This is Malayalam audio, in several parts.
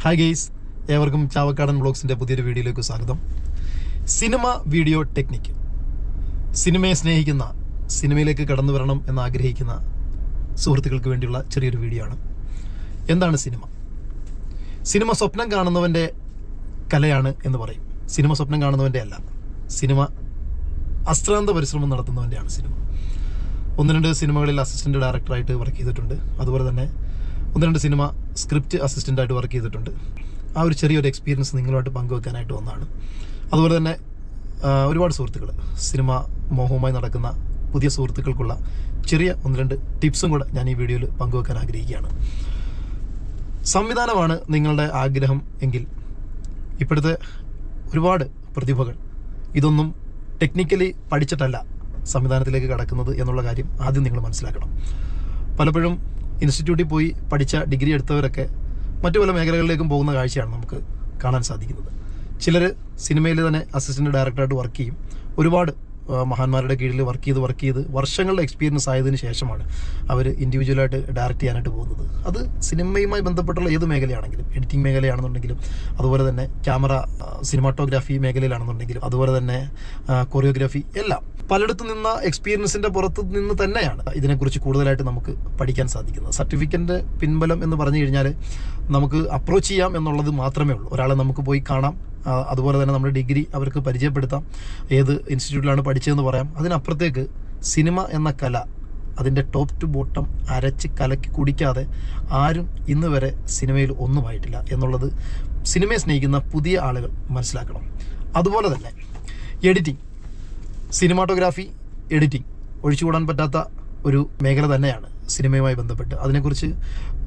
ഹായ് ഗെയ്സ്, ഏവർക്കും ചാവക്കാടൻ വ്ളോഗ്സിൻ്റെ പുതിയൊരു വീഡിയോയിലേക്ക് സ്വാഗതം. Cinema video technique. സിനിമയെ സ്നേഹിക്കുന്ന, സിനിമയിലേക്ക് കടന്നു വരണം എന്ന് ആഗ്രഹിക്കുന്ന സുഹൃത്തുക്കൾക്ക് വേണ്ടിയുള്ള ചെറിയൊരു വീഡിയോ ആണ്. എന്താണ് സിനിമ? സിനിമ സ്വപ്നം കാണുന്നവൻ്റെ കലയാണ് എന്ന് പറയും. സിനിമ സ്വപ്നം കാണുന്നവൻ്റെ അല്ല, സിനിമ അശ്രാന്ത പരിശ്രമം നടത്തുന്നവൻ്റെയാണ് സിനിമ. ഒന്ന് രണ്ട് സിനിമകളിൽ അസിസ്റ്റൻ്റ് ഡയറക്ടറായിട്ട് വർക്ക് ചെയ്തിട്ടുണ്ട്. അതുപോലെ തന്നെ ഒന്ന് രണ്ട് സിനിമ സ്ക്രിപ്റ്റ് അസിസ്റ്റൻ്റായിട്ട് വർക്ക് ചെയ്തിട്ടുണ്ട്. ആ ഒരു ചെറിയൊരു എക്സ്പീരിയൻസ് നിങ്ങളുമായിട്ട് പങ്കുവെക്കാനായിട്ട് വന്നതാണ്. അതുപോലെ തന്നെ ഒരുപാട് സുഹൃത്തുക്കൾ, സിനിമ മോഹവുമായി നടക്കുന്ന പുതിയ സുഹൃത്തുക്കൾക്കുള്ള ചെറിയ ഒന്ന് രണ്ട് ടിപ്സും കൂടെ ഞാൻ ഈ വീഡിയോയിൽ പങ്കുവെക്കാൻ ആഗ്രഹിക്കുകയാണ്. സംവിധാനമാണ് നിങ്ങളുടെ ആഗ്രഹം എങ്കിൽ ഇപ്പോഴത്തെ ഒരുപാട് പ്രതിഭകൾ ഇതൊന്നും ടെക്നിക്കലി പഠിച്ചിട്ടല്ല സംവിധാനത്തിലേക്ക് കടക്കുന്നത് എന്നുള്ള കാര്യം ആദ്യം നിങ്ങൾ മനസ്സിലാക്കണം. പലപ്പോഴും ഇൻസ്റ്റിറ്റ്യൂട്ടിൽ പോയി പഠിച്ച ഡിഗ്രി എടുത്തവരൊക്കെ മറ്റു പല മേഖലകളിലേക്കും പോകുന്ന കാഴ്ചയാണ് നമുക്ക് കാണാൻ സാധിക്കുന്നത്. ചിലർ സിനിമയിൽ തന്നെ അസിസ്റ്റൻ്റ് ഡയറക്ടറായിട്ട് വർക്ക് ചെയ്യും. ഒരുപാട് മഹാന്മാരുടെ കീഴിൽ വർക്ക് ചെയ്ത് വർഷങ്ങളുടെ എക്സ്പീരിയൻസ് ആയതിനു ശേഷമാണ് അവർ ഇൻഡിവിജ്വലായിട്ട് ഡയറക്റ്റ് ചെയ്യാനായിട്ട് പോകുന്നത്. അത് സിനിമയുമായി ബന്ധപ്പെട്ടുള്ള ഏത് മേഖലയാണെങ്കിലും, എഡിറ്റിംഗ് മേഖലയാണെന്നുണ്ടെങ്കിലും, അതുപോലെ തന്നെ ക്യാമറ സിനിമാറ്റോഗ്രാഫി മേഖലയിലാണെന്നുണ്ടെങ്കിലും, അതുപോലെ തന്നെ കൊറിയോഗ്രാഫി, എല്ലാം പലയിടത്തു നിന്ന എക്സ്പീരിയൻസിൻ്റെ പുറത്ത് നിന്ന് തന്നെയാണ് ഇതിനെക്കുറിച്ച് കൂടുതലായിട്ട് നമുക്ക് പഠിക്കാൻ സാധിക്കുന്നത്. സർട്ടിഫിക്കറ്റിൻ്റെ പിൻബലം എന്ന് പറഞ്ഞു കഴിഞ്ഞാൽ നമുക്ക് അപ്രോച്ച് ചെയ്യാം എന്നുള്ളത് മാത്രമേ ഉള്ളൂ. ഒരാളെ നമുക്ക് പോയി കാണാം, അതുപോലെ തന്നെ നമ്മുടെ ഡിഗ്രി അവർക്ക് പരിചയപ്പെടുത്താം, ഏത് ഇൻസ്റ്റിറ്റ്യൂട്ടിലാണ് പഠിച്ചതെന്ന് പറയാം. അതിനപ്പുറത്തേക്ക് സിനിമ എന്ന കല അതിൻ്റെ ടോപ്പ് ടു ബോട്ടം അരച്ച് കലക്കി കുടിക്കാതെ ആരും ഇന്ന് വരെ സിനിമയിൽ ഒന്നുമായിട്ടില്ല എന്നുള്ളത് സിനിമയെ സ്നേഹിക്കുന്ന പുതിയ ആളുകൾ മനസ്സിലാക്കണം. അതുപോലെ തന്നെ എഡിറ്റിംഗ്, സിനിമാറ്റോഗ്രാഫി, എഡിറ്റിംഗ് ഒഴിച്ചുകൂടാൻ പറ്റാത്ത ഒരു മേഖല തന്നെയാണ് സിനിമയുമായി ബന്ധപ്പെട്ട്. അതിനെക്കുറിച്ച്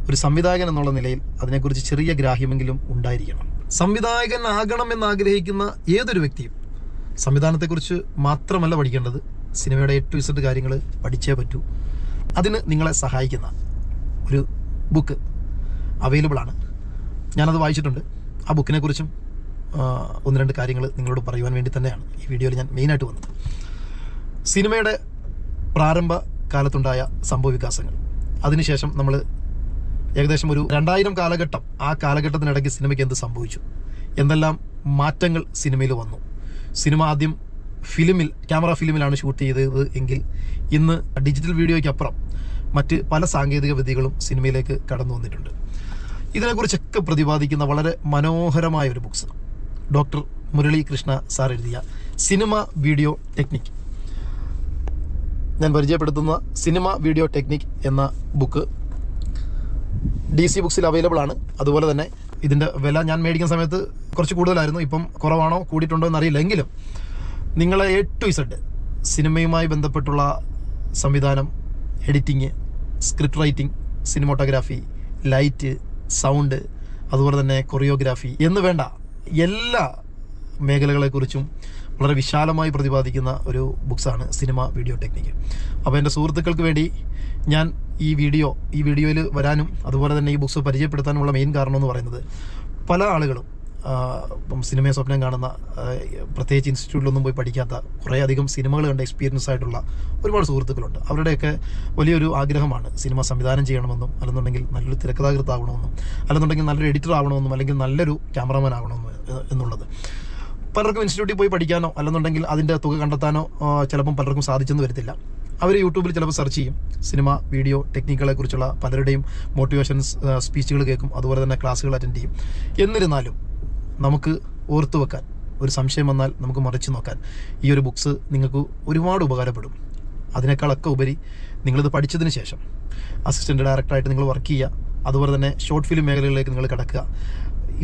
ഒരു സംവിധായകൻ എന്നുള്ള നിലയിൽ അതിനെക്കുറിച്ച് ചെറിയ ഗ്രാഹ്യമെങ്കിലും ഉണ്ടായിരിക്കണം. സംവിധായകനാകണം എന്നാഗ്രഹിക്കുന്ന ഏതൊരു വ്യക്തിയും സംവിധാനത്തെക്കുറിച്ച് മാത്രമല്ല പഠിക്കേണ്ടത്, സിനിമയുടെ A to Z കാര്യങ്ങൾ പഠിച്ചേ പറ്റൂ. അതിന് നിങ്ങളെ സഹായിക്കുന്ന ഒരു ബുക്ക് അവൈലബിൾ ആണ്. ഞാനത് വായിച്ചിട്ടുണ്ട്. ആ ബുക്കിനെക്കുറിച്ചും ഒന്ന് രണ്ട് കാര്യങ്ങൾ നിങ്ങളോട് പറയുവാൻ വേണ്ടി തന്നെയാണ് ഈ വീഡിയോയിൽ ഞാൻ മെയിനായിട്ട് വന്നത്. സിനിമയുടെ പ്രാരംഭ കാലത്തുണ്ടായ സംഭവവികാസങ്ങൾ, അതിനുശേഷം നമ്മൾ ഏകദേശം ഒരു 2000 കാലഘട്ടം, ആ കാലഘട്ടത്തിനിടയ്ക്ക് സിനിമയ്ക്ക് എന്ത് സംഭവിച്ചു, എന്തെല്ലാം മാറ്റങ്ങൾ സിനിമയിൽ വന്നു. സിനിമ ആദ്യം ക്യാമറ ഫിലിമിലാണ് ഷൂട്ട് ചെയ്തത് എങ്കിൽ ഇന്ന് ഡിജിറ്റൽ വീഡിയോയ്ക്കപ്പുറം മറ്റ് പല സാങ്കേതിക വിദ്യകളും സിനിമയിലേക്ക് കടന്നു വന്നിട്ടുണ്ട്. ഇതിനെക്കുറിച്ചൊക്കെ പ്രതിപാദിക്കുന്ന വളരെ മനോഹരമായ ഒരു books doctor Murali Krishna sir എഴുതിയ സിനിമ വീഡിയോ ടെക്നിക്ക്. ഞാൻ പരിചയപ്പെടുത്തുന്ന സിനിമ വീഡിയോ ടെക്നിക്ക് എന്ന ബുക്ക് DC ബുക്സിൽ അവൈലബിൾ ആണ്. അതുപോലെ തന്നെ ഇതിൻ്റെ വില ഞാൻ മേടിക്കുന്ന സമയത്ത് കുറച്ച് കൂടുതലായിരുന്നു. ഇപ്പം കുറവാണോ കൂടിയിട്ടുണ്ടോ എന്നറിയില്ല. എങ്കിലും നിങ്ങളെ A to Z സിനിമയുമായി ബന്ധപ്പെട്ടുള്ള സംവിധാനം, editing, script writing, cinematography, light, sound, അതുപോലെ തന്നെ കൊറിയോഗ്രാഫി എന്ന് വേണ്ട എല്ലാ മേഖലകളെക്കുറിച്ചും വളരെ വിശാലമായി പ്രതിപാദിക്കുന്ന ഒരു ബുക്സാണ് സിനിമ വീഡിയോ ടെക്നിക്ക്. അപ്പോൾ എൻ്റെ സുഹൃത്തുക്കൾക്ക് വേണ്ടി ഞാൻ ഈ വീഡിയോയിൽ വരാനും അതുപോലെ തന്നെ ഈ ബുക്സ് പരിചയപ്പെടുത്താനുമുള്ള മെയിൻ കാരണം എന്ന് പറയുന്നത്, പല ആളുകളും ഇപ്പം സിനിമയെ സ്വപ്നം കാണുന്ന, പ്രത്യേകിച്ച് ഇൻസ്റ്റിറ്റ്യൂട്ടിലൊന്നും പോയി പഠിക്കാത്ത, കുറേയധികം സിനിമകൾ കണ്ട എക്സ്പീരിയൻസ് ആയിട്ടുള്ള ഒരുപാട് സുഹൃത്തുക്കളുണ്ട്. അവരുടെയൊക്കെ വലിയൊരു ആഗ്രഹമാണ് സിനിമ സംവിധാനം ചെയ്യണമെന്നും, അല്ലെന്നുണ്ടെങ്കിൽ നല്ലൊരു തിരക്കഥാകൃത്താവണമെന്നും, അല്ലെന്നുണ്ടെങ്കിൽ നല്ലൊരു എഡിറ്റർ ആവണമെന്നും, അല്ലെങ്കിൽ നല്ലൊരു ക്യാമറാമാൻ ആവണമെന്നും എന്നുള്ളത്. പലർക്കും ഇൻസ്റ്റിറ്റ്യൂട്ടിൽ പോയി പഠിക്കാനോ അല്ലെന്നുണ്ടെങ്കിൽ അതിൻ്റെ തുക കണ്ടെത്താനോ ചിലപ്പം പലർക്കും സാധിച്ചെന്ന് വരത്തില്ല. അവർ യൂട്യൂബിൽ ചിലപ്പോൾ സെർച്ച് ചെയ്യും, സിനിമ വീഡിയോ ടെക്നിക്കുകളെ കുറിച്ചുള്ള പലരുടെയും മോട്ടിവേഷൻസ് സ്പീച്ചുകൾ കേൾക്കും, അതുപോലെ തന്നെ ക്ലാസ്സുകൾ അറ്റൻഡ് ചെയ്യും. എന്നിരുന്നാലും നമുക്ക് ഓർത്തു വെക്കാൻ, ഒരു സംശയം വന്നാൽ നമുക്ക് മറിച്ച് നോക്കാൻ ഈ ഒരു ബുക്സ് നിങ്ങൾക്ക് ഒരുപാട് ഉപകാരപ്പെടും. അതിനേക്കാളൊക്കെ ഉപരി നിങ്ങളിത് പഠിച്ചതിന് ശേഷം അസിസ്റ്റൻ്റ് ഡയറക്ടറായിട്ട് നിങ്ങൾ വർക്ക് ചെയ്യുക, അതുപോലെ തന്നെ ഷോർട്ട് ഫിലിം മേഖലകളിലേക്ക് നിങ്ങൾ കിടക്കുക.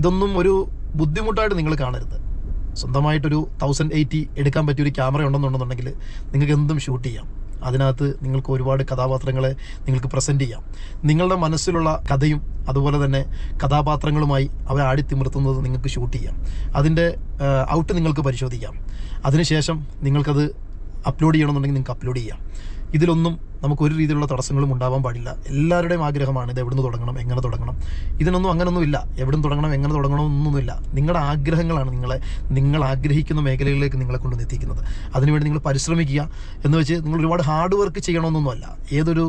ഇതൊന്നും ഒരു ബുദ്ധിമുട്ടായിട്ട് നിങ്ങൾ കാണരുത്. സ്വന്തമായിട്ടൊരു 1080 എടുക്കാൻ പറ്റിയൊരു ക്യാമറ ഉണ്ടെന്നുണ്ടെന്നുണ്ടെങ്കിൽ നിങ്ങൾക്ക് എന്തും ഷൂട്ട് ചെയ്യാം. അതിനകത്ത് നിങ്ങൾക്ക് ഒരുപാട് കഥാപാത്രങ്ങളെ നിങ്ങൾക്ക് പ്രസൻറ്റ് ചെയ്യാം. നിങ്ങളുടെ മനസ്സിലുള്ള കഥയും അതുപോലെ തന്നെ കഥാപാത്രങ്ങളുമായി അവരെ ആടിത്തിമിർത്തുന്നത് നിങ്ങൾക്ക് ഷൂട്ട് ചെയ്യാം. അതിൻ്റെ ഔട്ട് നിങ്ങൾക്ക് പരിശോധിക്കാം. അതിനുശേഷം നിങ്ങൾക്കത് അപ്ലോഡ് ചെയ്യണമെന്നുണ്ടെങ്കിൽ നിങ്ങൾക്ക് അപ്ലോഡ് ചെയ്യാം. ഇതിലൊന്നും നമുക്കൊരു രീതിയിലുള്ള തടസ്സങ്ങളും ഉണ്ടാവാൻ പാടില്ല. എല്ലാവരുടെയും ആഗ്രഹമാണ് ഇത് എവിടുന്ന് തുടങ്ങണം, എങ്ങനെ തുടങ്ങണം. ഇതിനൊന്നും അങ്ങനൊന്നുമില്ല. എവിടുന്ന് തുടങ്ങണം, എങ്ങനെ തുടങ്ങണം എന്നൊന്നുമില്ല. നിങ്ങളുടെ ആഗ്രഹങ്ങളാണ് നിങ്ങൾ ആഗ്രഹിക്കുന്ന മേഖലകളിലേക്ക് നിങ്ങളെ കൊണ്ടുവന്ന് എത്തിക്കുന്നത്. അതിനുവേണ്ടി നിങ്ങൾ പരിശ്രമിക്കുക എന്ന് വെച്ച് നിങ്ങൾ ഒരുപാട് ഹാർഡ് വർക്ക് ചെയ്യണമെന്നൊന്നുമല്ല. ഏതൊരു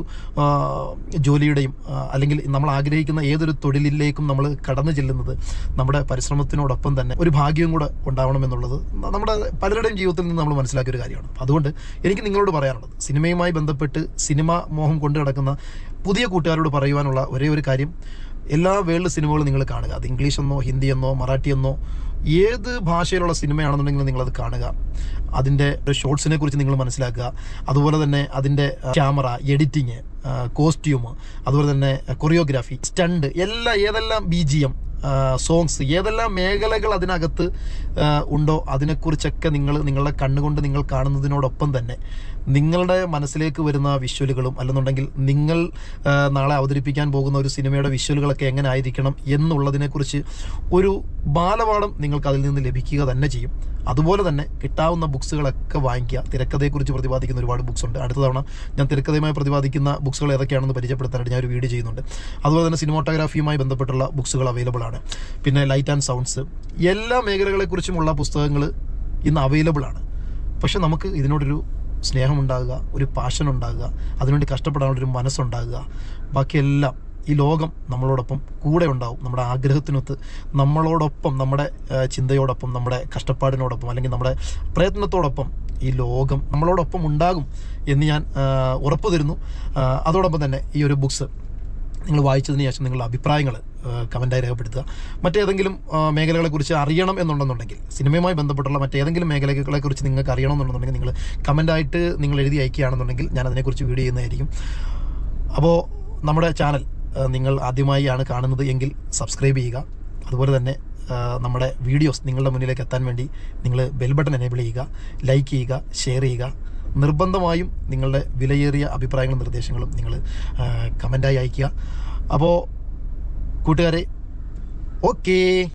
ജോലിയുടെയും അല്ലെങ്കിൽ നമ്മൾ ആഗ്രഹിക്കുന്ന ഏതൊരു തൊഴിലിലേക്കും നമ്മൾ കടന്നു ചെല്ലുന്നത് നമ്മുടെ പരിശ്രമത്തിനോടൊപ്പം തന്നെ ഒരു ഭാഗ്യവും കൂടെ ഉണ്ടാവണമെന്നുള്ളത് നമ്മുടെ പലരുടെയും ജീവിതത്തിൽ നിന്ന് നമ്മൾ മനസ്സിലാക്കിയ ഒരു കാര്യമാണ്. അതുകൊണ്ട് എനിക്ക് നിങ്ങളോട് പറയാനുള്ളത്, സിനിമയുമായി ബന്ധപ്പെട്ട് സിനിമ മോഹം കൊണ്ടു കിടക്കുന്ന പുതിയ കൂട്ടുകാരോട് പറയുവാനുള്ള ഒരേ ഒരു കാര്യം, എല്ലാ വേൾഡ് സിനിമകളും നിങ്ങൾ കാണുക. അത് ഇംഗ്ലീഷ് എന്നോ ഹിന്ദി എന്നോ മറാഠി എന്നോ ഏത് ഭാഷയിലുള്ള സിനിമയാണെന്നുണ്ടെങ്കിലും നിങ്ങളത് കാണുക. അതിൻ്റെ ഷോർട്സിനെ കുറിച്ച് നിങ്ങൾ മനസ്സിലാക്കുക. അതുപോലെ തന്നെ അതിൻ്റെ ക്യാമറ, എഡിറ്റിങ്, കോസ്റ്റ്യൂം, അതുപോലെ തന്നെ കൊറിയോഗ്രാഫി, സ്റ്റണ്ട്, ഏതെല്ലാം BGM, സോങ്സ്, ഏതെല്ലാം മേഖലകൾ അതിനകത്ത് ഉണ്ടോ അതിനെക്കുറിച്ചൊക്കെ നിങ്ങളുടെ കണ്ണുകൊണ്ട് നിങ്ങൾ കാണുന്നതിനോടൊപ്പം തന്നെ നിങ്ങളുടെ മനസ്സിലേക്ക് വരുന്ന വിഷ്വലുകളും അല്ലെന്നുണ്ടെങ്കിൽ നിങ്ങൾ നാളെ അവതരിപ്പിക്കാൻ പോകുന്ന ഒരു സിനിമയുടെ വിഷ്വലുകളൊക്കെ എങ്ങനെ ആയിരിക്കണം എന്നുള്ളതിനെക്കുറിച്ച് ഒരു ബാലപാഠം നിങ്ങൾക്ക് അതിൽ നിന്ന് ലഭിക്കുക തന്നെ ചെയ്യും. അതുപോലെ തന്നെ കിട്ടാവുന്ന ബുക്സുകളൊക്കെ വാങ്ങിക്കുക. തിരക്കഥയെക്കുറിച്ച് പ്രതിപാദിക്കുന്ന ഒരുപാട് ബുക്സ് ഉണ്ട്. അടുത്ത തവണ ഞാൻ തിരക്കഥയുമായി പ്രതിപാദിക്കുന്ന ബുക്സുകൾ ഏതൊക്കെയാണെന്ന് പരിചയപ്പെടുത്താനായിട്ട് ഞാൻ ഒരു വീഡിയോ ചെയ്യുന്നുണ്ട്. അതുപോലെ തന്നെ സിനിമോട്ടോഗ്രാഫിയുമായി ബന്ധപ്പെട്ടുള്ള ബുക്സുകൾ അവൈലബിൾ ആണ്. പിന്നെ ലൈറ്റ് ആൻഡ് സൗണ്ട്സ്, എല്ലാ മേഖലകളെക്കുറിച്ചുമുള്ള പുസ്തകങ്ങൾ ഇന്ന് അവൈലബിൾ ആണ്. പക്ഷെ നമുക്ക് ഇതിനോടൊരു സ്നേഹമുണ്ടാകുക, ഒരു പാഷൻ ഉണ്ടാകുക, അതിനുവേണ്ടി കഷ്ടപ്പെടാനുള്ളൊരു മനസ്സുണ്ടാകുക, ബാക്കിയെല്ലാം ഈ ലോകം നമ്മളോടൊപ്പം കൂടെ ഉണ്ടാവും. നമ്മുടെ ആഗ്രഹത്തിനൊത്ത് നമ്മളോടൊപ്പം, നമ്മുടെ ചിന്തയോടൊപ്പം, നമ്മുടെ കഷ്ടപ്പാടിനോടൊപ്പം അല്ലെങ്കിൽ നമ്മുടെ പ്രയത്നത്തോടൊപ്പം ഈ ലോകം നമ്മളോടൊപ്പം ഉണ്ടാകും എന്ന് ഞാൻ ഉറപ്പ് തരുന്നു. അതോടൊപ്പം തന്നെ ഈ ഒരു ബുക്സ് നിങ്ങൾ വായിച്ചതിന് ശേഷം നിങ്ങളുടെ അഭിപ്രായങ്ങൾ കമൻറ്റായി രേഖപ്പെടുത്തുക. മറ്റേതെങ്കിലും മേഖലകളെക്കുറിച്ച് അറിയണം എന്നുണ്ടെന്നുണ്ടെങ്കിൽ, സിനിമയുമായി ബന്ധപ്പെട്ടുള്ള മറ്റേതെങ്കിലും മേഖലകളെക്കുറിച്ച് നിങ്ങൾക്ക് അറിയണം എന്നുണ്ടെന്നുണ്ടെങ്കിൽ നിങ്ങൾ കമൻറ്റായിട്ട് നിങ്ങൾ എഴുതി അയക്കുകയാണെന്നുണ്ടെങ്കിൽ ഞാൻ അതിനെക്കുറിച്ച് വീഡിയോ ചെയ്യുന്നതായിരിക്കും. അപ്പോൾ നമ്മുടെ ചാനൽ നിങ്ങൾ ആദ്യമായാണ് കാണുന്നത് എങ്കിൽ സബ്സ്ക്രൈബ് ചെയ്യുക. അതുപോലെ തന്നെ നമ്മുടെ വീഡിയോസ് നിങ്ങളുടെ മുന്നിലേക്ക് എത്താൻ വേണ്ടി നിങ്ങൾ ബെൽ ബട്ടൺ എനേബിൾ ചെയ്യുക, ലൈക്ക് ചെയ്യുക, ഷെയർ ചെയ്യുക. നിർബന്ധമായും നിങ്ങളുടെ വിലയേറിയ അഭിപ്രായങ്ങളും നിർദ്ദേശങ്ങളും നിങ്ങൾ കമൻറ്റായി അയയ്ക്കുക. അപ്പോൾ കൂട്ടുകാരെ, ഓക്കേ.